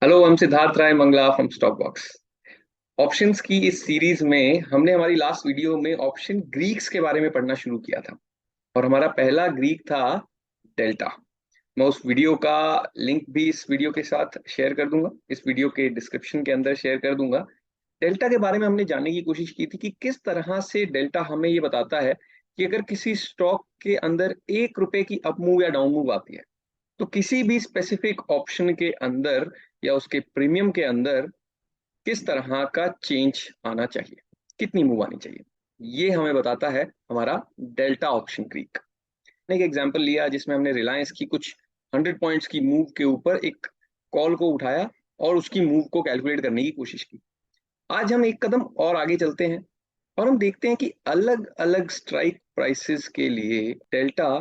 Hello, हम Siddharth Rai Mangla from stock box. Options की इस सीरीज में हमने हमारी लास्ट वीडियो में ऑप्शन ग्रीक्स के बारे में पढ़ना शुरू किया था और हमारा पहला ग्रीक था डेल्टा। मैं उस वीडियो का लिंक भी इस वीडियो के साथ शेयर कर दूंगा, इस वीडियो के डिस्क्रिप्शन के अंदर शेयर कर दूंगा। डेल्टा के बारे में हमने जानने की कोशिश की थी कि किस तरह से डेल्टा हमें ये बताता है कि अगर किसी स्टॉक के अंदर 1 रुपए की अप मूव या डाउन मूव आती है तो किसी भी स्पेसिफिक ऑप्शन के अंदर या उसके प्रीमियम के अंदर किस तरह का चेंज आना चाहिए, कितनी मूव आनी चाहिए। ये हमें बताता है हमारा डेल्टा ऑप्शन ग्रीक ने। एक एग्जांपल लिया जिसमें हमने रिलायंस की कुछ 100 पॉइंट्स की मूव के ऊपर एक कॉल को उठाया और उसकी मूव को कैलकुलेट करने की कोशिश की। आज हम एक कदम और आगे चलते हैं और हम देखते हैं कि अलग अलग स्ट्राइक प्राइसेस के लिए डेल्टा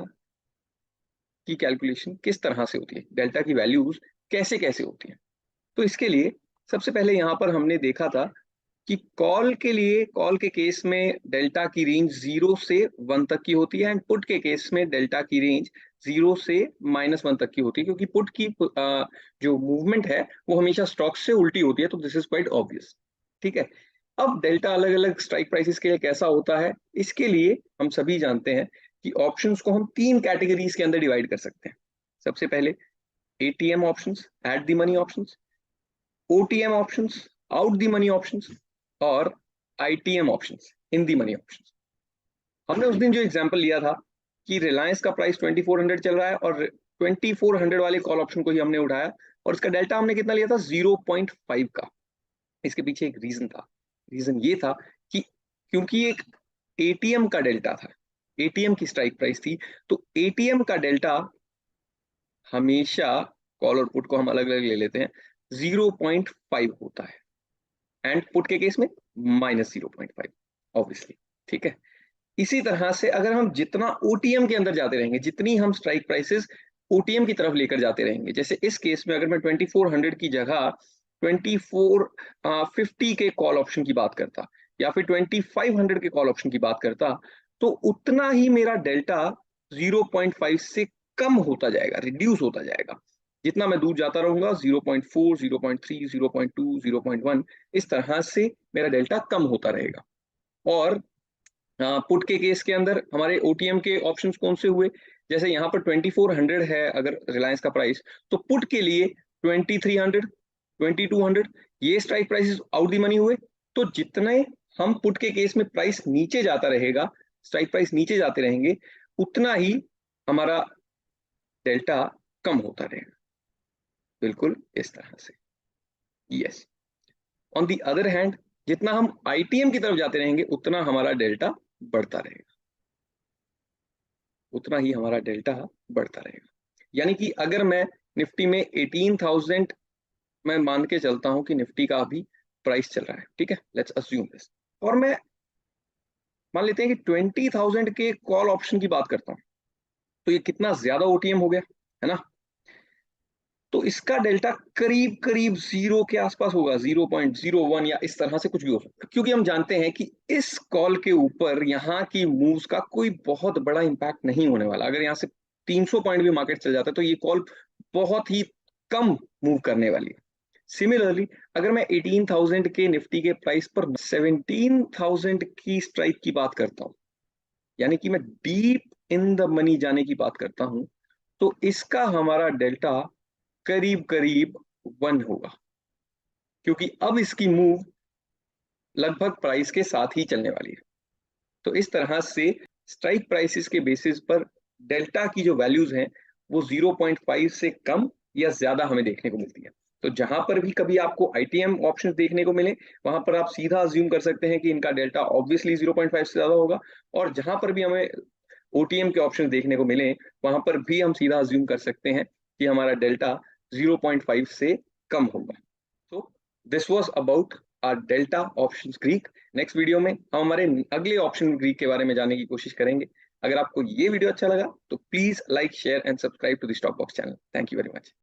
की कैलकुलेशन किस तरह से होती है, डेल्टा की वैल्यूज कैसे कैसे होती है। तो इसके लिए सबसे पहले यहाँ पर हमने देखा था कि कॉल के लिए, कॉल के केस में डेल्टा की रेंज 0 से 1 तक की होती है एंड पुट के केस में डेल्टा की रेंज 0 से -1 तक की होती है, क्योंकि पुट की जो मूवमेंट है वो हमेशा स्टॉक से उल्टी होती है। तो दिस इज क्वाइट ऑब्वियस। ठीक है, अब डेल्टा अलग अलग स्ट्राइक प्राइसेस के लिए कैसा होता है, इसके लिए हम सभी जानते हैं कि ऑप्शंस को हम 3 कैटेगरीज के अंदर डिवाइड कर सकते हैं। सबसे पहले ATM options, at the money options, OTM options, out the money options, और ITM options, in the money options. हमने उस दिन जो एग्जांपल लिया था कि रिलायंस का प्राइस 2400 चल रहा है और 2400 वाले कॉल ऑप्शन को ही हमने उठाया और इसका डेल्टा हमने कितना लिया था, 0.5 का। इसके पीछे एक रीजन था। रीजन ये था कि क्योंकि एक एटीएम का डेल्टा था, एटीएम की स्ट्राइक प्राइस थी, तो एटीएम का डेल्टा हमेशा, कॉल और पुट को हम अलग अलग ले लेते हैं, 0.5 होता है एंड पुट के केस में -0.5 ऑब्वियसली। ठीक है, इसी तरह से अगर हम जितना ओटीएम के अंदर जाते रहेंगे, जितनी हम स्ट्राइक प्राइसेस ओटीएम की तरफ लेकर जाते रहेंगे, जैसे इस केस में अगर मैं 2400 की जगह 2450 के कॉल ऑप्शन की बात करता या फिर 2500 के कॉल ऑप्शन की बात करता, तो उतना ही मेरा डेल्टा 0.5 से कम होता जाएगा, रिड्यूस होता जाएगा। जितना मैं दूर जाता रहूंगा, 0.4, 0.3, 0.2, 0.1, इस तरह से मेरा डेल्टा कम होता रहेगा। और पुट के केस के अंदर हमारे ओटीएम के ऑप्शंस कौन से हुए, जैसे यहाँ पर 2400 है अगर रिलायंस का प्राइस, तो पुट के लिए 2300, 2200, ये strike prices out the money हुए। तो जितने हम पुट के केस में प्राइस नीचे जाता रहेगा, स्ट्राइक प्राइस नीचे जाते रहेंगे, उतना ही हमारा डेल्टा कम होता रहेगा, बिल्कुल इस तरह से। Yes, on the other hand जितना हम आईटीएम की तरफ जाते रहेंगे उतना हमारा डेल्टा बढ़ता रहेगा, उतना ही हमारा डेल्टा बढ़ता रहेगा। यानी कि अगर मैं निफ्टी में 18,000, मैं मान के चलता हूं कि निफ्टी का अभी प्राइस चल रहा है, ठीक है, लेट्स अज्यूम दिस, और मैं मान लेते हैं कि 20,000 के कॉल ऑप्शन की बात करता हूं, तो ये कितना ज्यादा ओटीएम हो गया, है ना। तो इसका डेल्टा करीब करीब 0 के आसपास होगा, 0.01 या इस तरह से कुछ भी हो सकता है, क्योंकि हम जानते हैं कि इस कॉल के ऊपर यहाँ की मूव्स का कोई बहुत बड़ा इंपैक्ट नहीं होने वाला। अगर यहाँ से 300 पॉइंट भी मार्केट चल जाता है तो ये कॉल बहुत ही कम मूव करने वाली है। सिमिलरली अगर मैं 18,000 के निफ्टी के प्राइस पर 17,000 की स्ट्राइक की बात करता हूं, यानी कि मैं डीप इन द मनी जाने की बात करता हूं, तो इसका हमारा डेल्टा करीब करीब 1 होगा, क्योंकि अब इसकी मूव लगभग प्राइस के साथ ही चलने वाली है। तो इस तरह से स्ट्राइक प्राइसेस के बेसिस पर डेल्टा की जो वैल्यूज हैं वो 0.5 से कम या ज्यादा हमें देखने को मिलती है। तो जहां पर भी कभी आपको आईटीएम ऑप्शंस देखने को मिले, वहां पर आप सीधा अज्यूम कर सकते हैं कि इनका डेल्टा ऑब्वियसली 0.5 से ज्यादा होगा। और जहां पर भी हमें ओटीएम के ऑप्शंस देखने को मिले, वहां पर भी हम सीधा अज्यूम कर सकते हैं कि हमारा डेल्टा 0.5 से कम होगा। तो this was about our delta options Greek. Next video में हम हमारे अगले ऑप्शन ग्रीक के बारे में जानने की कोशिश करेंगे। अगर आपको ये वीडियो अच्छा लगा तो please like, share and subscribe to the stock box channel. Thank you very much.